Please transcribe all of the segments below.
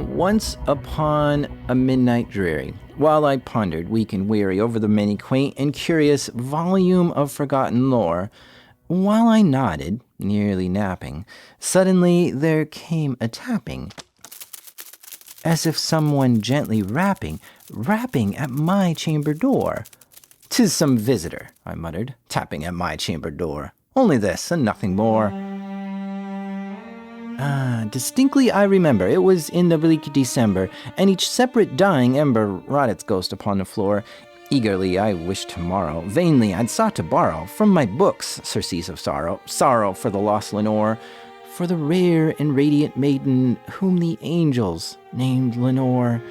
Once upon a midnight dreary, while I pondered, weak and weary, over the many quaint and curious volume of forgotten lore, while I nodded, nearly napping, suddenly there came a tapping, as if someone gently rapping at my chamber door. "'Tis some visitor," I muttered, "tapping at my chamber door. Only this, and nothing more." Distinctly I remember, it was in the bleak December, and each separate dying ember wrought its ghost upon the floor. Eagerly I wished tomorrow, vainly I'd sought to borrow from my books surcease of sorrow, sorrow for the lost Lenore, for the rare and radiant maiden whom the angels named Lenore,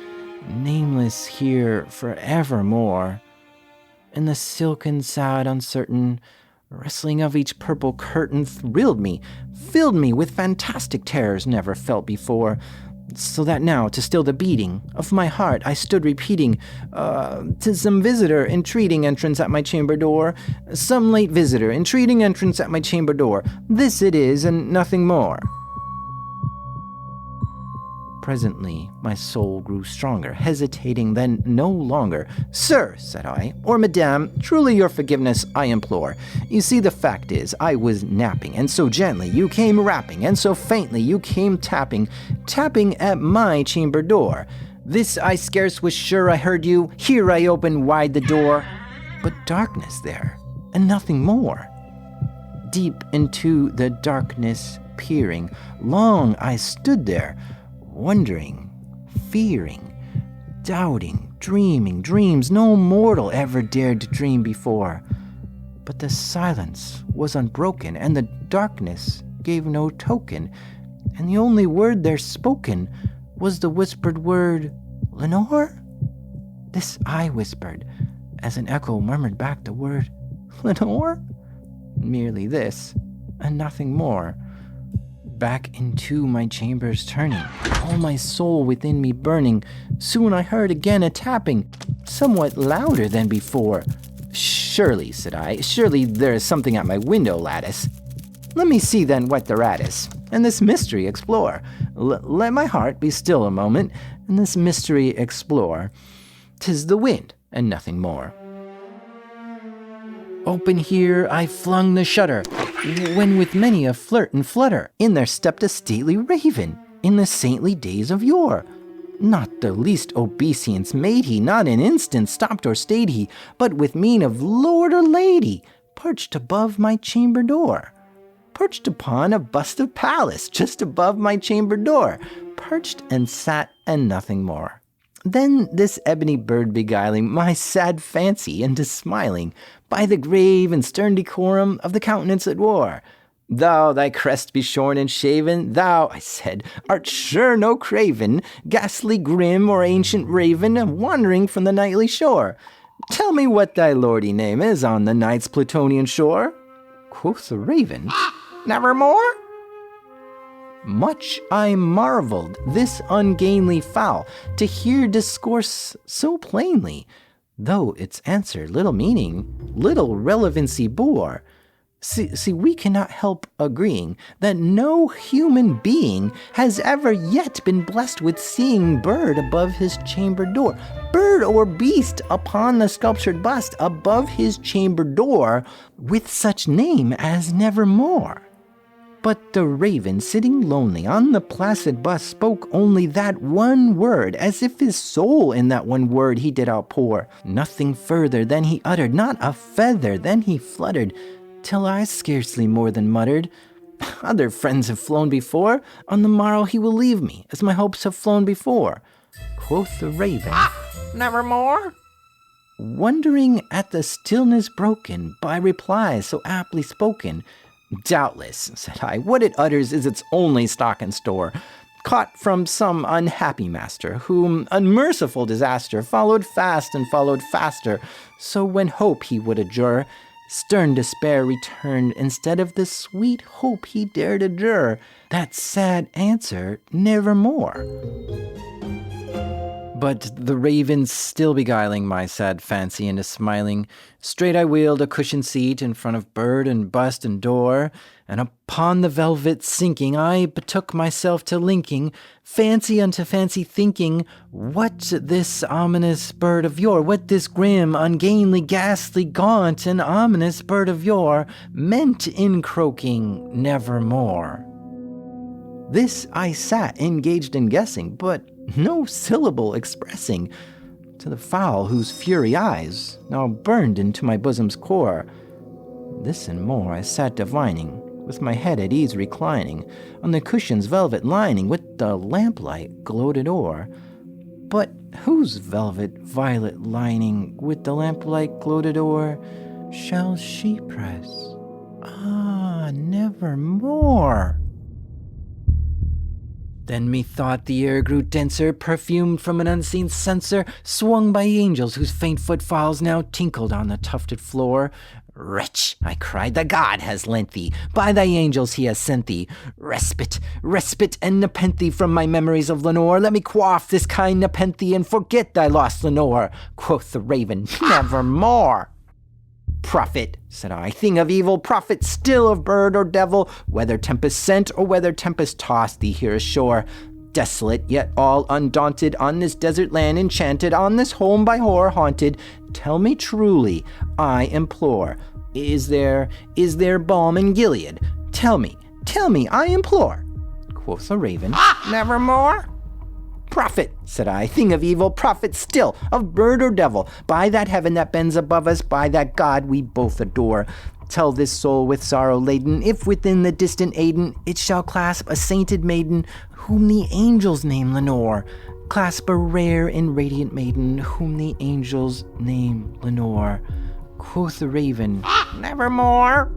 nameless here for evermore. And the silken, sad, uncertain rustling of each purple curtain thrilled me, filled me with fantastic terrors never felt before, so that now, to still the beating of my heart, I stood repeating, "'Tis some visitor entreating entrance at my chamber door, some late visitor entreating entrance at my chamber door. This it is, and nothing more." Presently, my soul grew stronger, hesitating then no longer. "Sir," said I, "or madame, truly your forgiveness I implore. You see, the fact is, I was napping, and so gently you came rapping, and so faintly you came tapping at my chamber door. This I scarce was sure I heard you. Here I opened wide the door, but darkness there, and nothing more. Deep into the darkness peering, long I stood there, wondering, fearing, doubting, dreaming dreams no mortal ever dared to dream before. But the silence was unbroken, and the darkness gave no token, and the only word there spoken was the whispered word, 'Lenore?' This I whispered, as an echo murmured back the word, 'Lenore?' Merely this, and nothing more. Back into my chambers turning, all my soul within me burning, soon I heard again a tapping, somewhat louder than before. "Surely," said I, "surely there is something at my window lattice. Let me see then what thereat is, and this mystery explore. Let my heart be still a moment, and this mystery explore. 'Tis the wind, and nothing more." Open here I flung the shutter, when with many a flirt and flutter, in there stepped a stately raven, in the saintly days of yore. Not the least obeisance made he, not an instant stopped or stayed he, but with mien of lord or lady, perched above my chamber door. Perched upon a bust of Pallas, just above my chamber door, perched and sat and nothing more. Then this ebony bird beguiling my sad fancy into smiling, by the grave and stern decorum of the countenance it wore. "Thou, thy crest be shorn and shaven, thou," I said, "art sure no craven, ghastly grim or ancient raven, wandering from the nightly shore. Tell me what thy lordly name is on the night's Plutonian shore." Quoth the raven, "Nevermore?" Much I marveled this ungainly fowl to hear discourse so plainly, though its answer little meaning, little relevancy bore. See, we cannot help agreeing that no human being has ever yet been blessed with seeing bird above his chamber door, bird or beast upon the sculptured bust above his chamber door, with such name as Nevermore. But the raven, sitting lonely on the placid bust, spoke only that one word, as if his soul in that one word he did outpour. Nothing further than he uttered, not a feather then he fluttered, till I scarcely more than muttered, "Other friends have flown before, on the morrow he will leave me, as my hopes have flown before." Quoth the raven, "Nevermore?" Wondering at the stillness broken by replies so aptly spoken. "Doubtless," said I, "what it utters is its only stock and store, caught from some unhappy master, whom unmerciful disaster followed fast and followed faster. So when hope he would adjure, stern despair returned, instead of the sweet hope he dared adjure, that sad answer, Nevermore." But the ravens still beguiling my sad fancy into smiling, straight I wheeled a cushioned seat in front of bird and bust and door, and upon the velvet sinking I betook myself to linking fancy unto fancy, thinking what this ominous bird of yore, what this grim, ungainly, ghastly, gaunt, and ominous bird of yore meant in croaking nevermore. This I sat engaged in guessing, but no syllable expressing to the fowl whose fury eyes now burned into my bosom's core. This and more I sat divining, with my head at ease reclining, on the cushion's velvet lining, with the lamplight gloated o'er. But whose velvet violet lining, with the lamplight gloated o'er, shall she press? Ah, nevermore! Then methought the air grew denser, perfumed from an unseen censer, swung by angels whose faint footfalls now tinkled on the tufted floor. Wretch, I cried, the god has lent thee, by thy angels he has sent thee. Respite, respite, and nepenthe from my memories of Lenore. Let me quaff this kind nepenthe and forget thy lost Lenore. Quoth the raven, nevermore. Prophet, said I, thing of evil, prophet still of bird or devil, whether tempest sent or whether tempest tossed thee here ashore, desolate yet all undaunted, on this desert land enchanted, on this home by horror haunted, tell me truly, I implore, is there balm in Gilead? Tell me, I implore. Quoth the raven, nevermore. Prophet, said I, thing of evil, prophet still, of bird or devil, by that heaven that bends above us, by that God we both adore, tell this soul with sorrow laden, if within the distant Aden it shall clasp a sainted maiden, whom the angels name Lenore, clasp a rare and radiant maiden, whom the angels name Lenore. Quoth the raven, nevermore.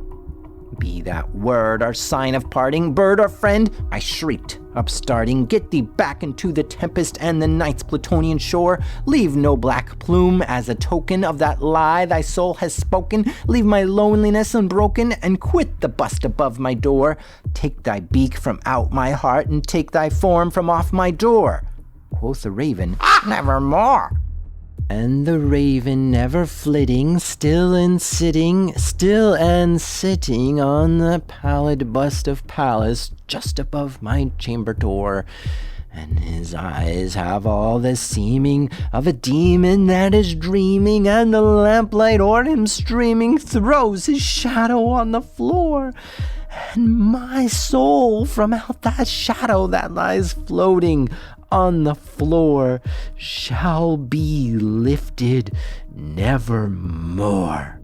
Be that word or sign of parting, bird or friend, I shrieked, upstarting, get thee back into the tempest and the night's Plutonian shore. Leave no black plume as a token of that lie thy soul has spoken. Leave my loneliness unbroken and quit the bust above my door. Take thy beak from out my heart and take thy form from off my door. Quoth the raven, nevermore. And the raven never flitting, still and sitting on the pallid bust of Pallas just above my chamber door. And his eyes have all the seeming of a demon that is dreaming, and the lamplight o'er him streaming throws his shadow on the floor. And my soul from out that shadow that lies floating on the floor shall be lifted nevermore.